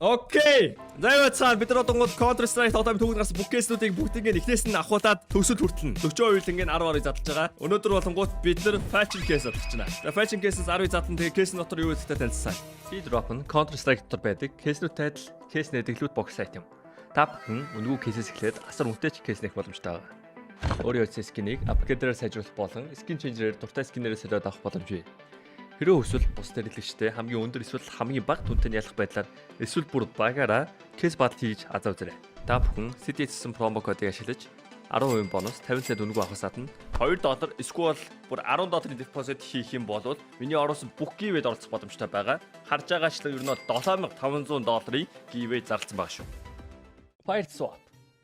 Окей. За юу цаа бид нар одоо Counter Strike тоглоом төгнөөс бүх кейснүүдийг бүгдийг эхнээс нь ахуулаад төгсөл хүртэн. 40% ингээ 10 задлж байгаа. Өнөөдөр болонгууд бид нар Fashion Case задлж байна. За Fashion Case-с 10 задлан тэгээ кейс дотор юу гэдэгтэй танилцсан. Speed-drop нь Counter Strike дотор байдаг. Кейснүүдтэй адил кейс нэдэглүүд бокс айт юм. Та бүхэн үнэгүй кейсээс эхлээд асар үнэтэй кейс нэх боломжтой байгаа. Өөрийн үйл скинийг апгрейдерээр сайжруулах болон skin changer-ээр дуртай скинээрээ солиод авах боломжтой. Хэрвээ эсвэл бус нэрлэгчтэй хамгийн өндөр эсвэл хамгийн бага түнтэй ялах байдлаар эсвэл бүр багаараа кейс батл хийж азаа үзээрэй. Та бүхэн CDS-сэн промо кодыг ашиглаж 10% бонус 50 цент үнэгүй авахаас гадна $2 эсвэл бүр $10 депозит хийх юм бол миний оруулсан бүх гивэд оролцох боломжтой байгаа. Харж байгаачлан ер нь $7500 гивэд зарласан байгаа шүү. Fire swap.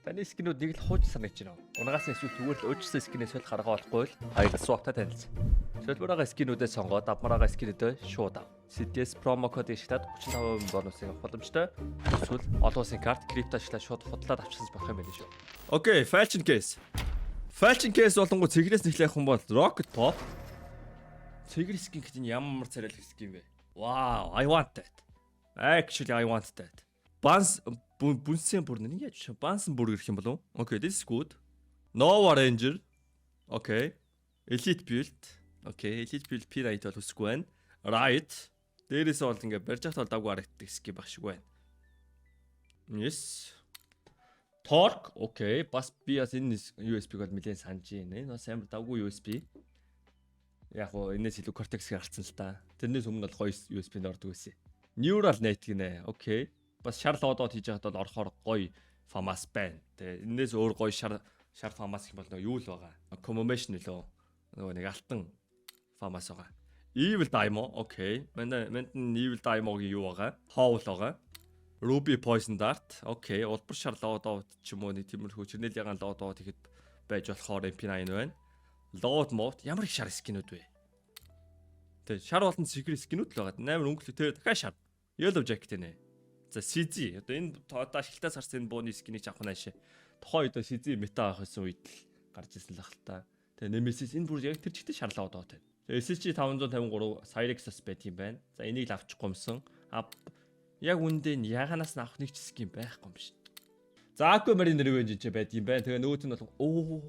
Таны скинүүд нэг л хууч санаж байна. Унагаас эсвэл зүгээр л өөрчлөсөн скинээс л харгаа болохгүй л Fire swap-тай танилцсан. Шилбэрийн скинүүдээ сонгоод авмараа скинүүдээ шууд ав. CDS промо кодыг ашиглаад 35% бонусыг авах боломжтой. Эсвэл олон улсын карт крипто ашиглаад шууд худлаад авчирсан болох юм байна шүү. Окей, Fashion Case. Fashion Case болонгоо цэгнээс нэхлэх хүн бол Rocket Pop. Цэгэр скин гэдэг нь ямар царайлах скин бэ? Wow, I want that. Actually I want that. Bunsen burner нь яаж Bunsen burger гэх юм болов? Okay, this is good. Nova Ranger. Okay. Elite build. Okay, Elite build P80 бол үсгүй байна. Right. Дээрээс бол ингээ барьж хат бол давгүй харагддаг скин баг шиг байна. Yes. Torque. Okay, бас би бас энэ USB-г бол нэлээд санаж байна. Энэ бас амар давгүй USB. Яг гоо энэс илүү Cortex-ийг харцсан л та. Тэрнээс өмнө бол гоё USB-нд ордог байсан. Neural net гинэ. Okay. Бас шар лодод хийж байхад бол орохоор гоё FAMAS байна. Тэгээ энэс өөр гоё шар FAMAS гэх юм бол нөгөө юу л байгаа. Combination нөлөө. Нөгөө нэг алтан FAMAS байгаа. Evil Dynamo. Окей. Манд Evil Dynamo-гийн юу байгаа? Howl байгаа. Ruby Poison Dart. Окей. Улбар шар лодод ч юм уу нэг тиймэрхүү чирнэл ягаан лодод ихэд байж болохоор MP9 байна. Load mode ямар их шар скинүүд вэ? Тэг шар болон secret скинүүд л байгаа. 8 өнгөлөг тэр дахиад шар. Yellow jacket нэ. За CZ одоо энэ одоо ашиглалтаас харсан энэ бууны скинийг авах наашаа. Тухайн үед CZ мета авах гэсэн үед л гарч ирсэн л ах л та. Тэгээ Nemesis энэ бүр яг тэр чигтээ шарлаа одоо тань. SSG 553 Cyrex-ас байт юм байна. За энийг л авчихгүй юмсан. Яг үндэ нь яганаас нь авах нэг ч скин байхгүй юм шин. За Aquamarine Revenge ч байт юм байна. Тэгээ нөгөөт нь бол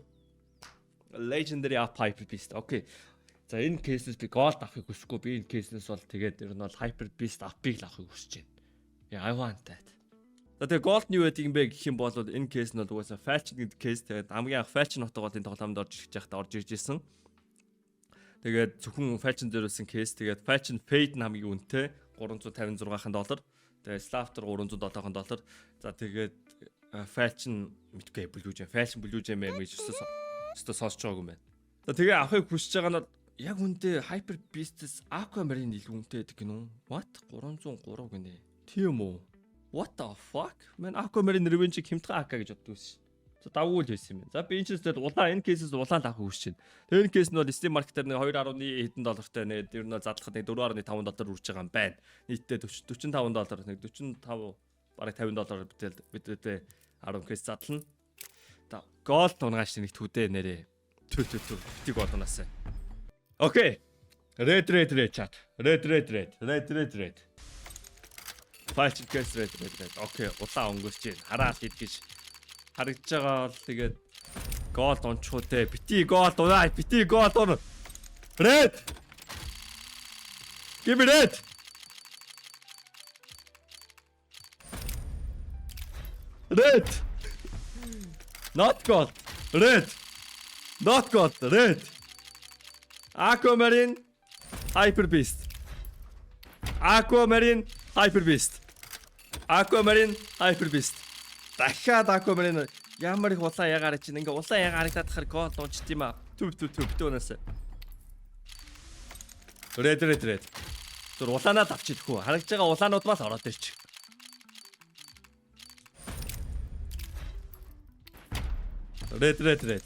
Legendary Hyper Beast. Окей. За энэ кейсээс би gold авахыг хүсэхгүй. Би энэ кейсээс бол тэгээд ер нь бол Hyper Beast апыг л авахыг хүсэж байна. Yeah, I want that. За тэгээ gold new гэдэг юм бэ гэх юм бол энэ кейс нь бол угаасаа Fashion гэдэг кейс. Тэгээд хамгийн анх Fashion хотогоо энэ тоглоомд орж ирж байхдаа орж ирж исэн. Тэгээд зөвхөн Fashion дээрсэн кейс. Тэгээд Fashion Fade нь хамгийн үнэтэй $356. Тэгээд Slafter $307. За тэгээд Fashion мэдгүй Blue Gem, Fashion Blue Gem гэж өстө сонсож байгааг юм байна. За тэгээ авахыг хүсэж байгаа нь яг үндэ Hyper Beast-с Aquamarine илүү үнэтэй гэдэг гинөө. What? 303 гинэ. Тийм үү? What the fuck? Man Aquamarine Revenge хэмтгэн AK гэж боддог байсан. За давгүй л байсан юм байна. За би энэ ч тест улаан энэ кейсээс улаан л авах хүсэж байна. Тэгээ энэ кейс нь бол Steam Market-аар нэг 2.1 $2 нэг ер нь задлахад нэг $4.5 үрж байгаа юм байна. Нийтдээ $45 нэг 45 бараг $50 бидэдээ 10 кейс задлана. За gold унгааш нэг төдөө нэрээ. Тийг болгоноос. Окей. Red chat. Red. Fashion Case red. Окей, улаан өнгөрч байна. Хараад идэж харагдж байгаа бол тэгээд gold унчхуу те. Бити gold унаа. Red. Give me red. Red. Not gold. Red. Not gold. Red. Aquamarine Hyper Beast. Aquamarine Hyper Beast. Дахиад Aquamarine ямар их улаан ягаар чинь ингээ улаан ягаар харагдаад хахаар гол дуучт юм аа. Төв битүүнээс. Red. Зүр улаанаад авчихгүй. Харагдж байгаа улаанууд бас ороод ирчих. Red. Red.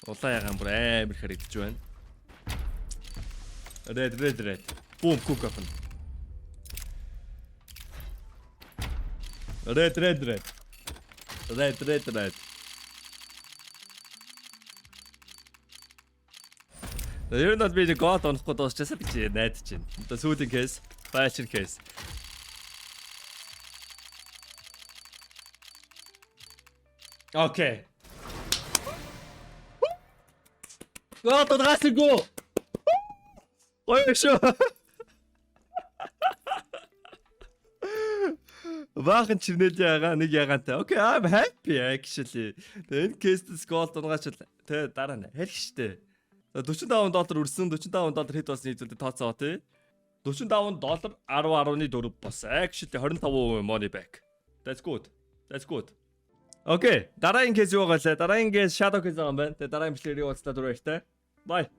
Улаан ягаан бүр амар харагдаж байна. Red. Boom cook up. Red. Red. Ер нь бол би нэг гол онохгүй дуусчихсан гэж найдаж байна. Одоо сүүлийн кейс, файлшир кейс. Окей. Гол дуусахгүй. Ой шүү. Баахан чивнэл яага нэг ягаантай. Okay, I'm happy actually. Энэ кейстэс гол дунгаач тэ дараа нь хэлэх штэ. $45 үрсэн, $45 хэд болсон нийлүүлээд тооцоо тий. $45 10.4 болсон. Actually 25% money back. That's good. Okay, дараагийн кейс юу байгаа лээ? Дараагийн кейс shadow кейс байгаа юм байна. Тэгээ дараагийн бичлэгээр юу болцлаа түрүү ярьтаа. Bye.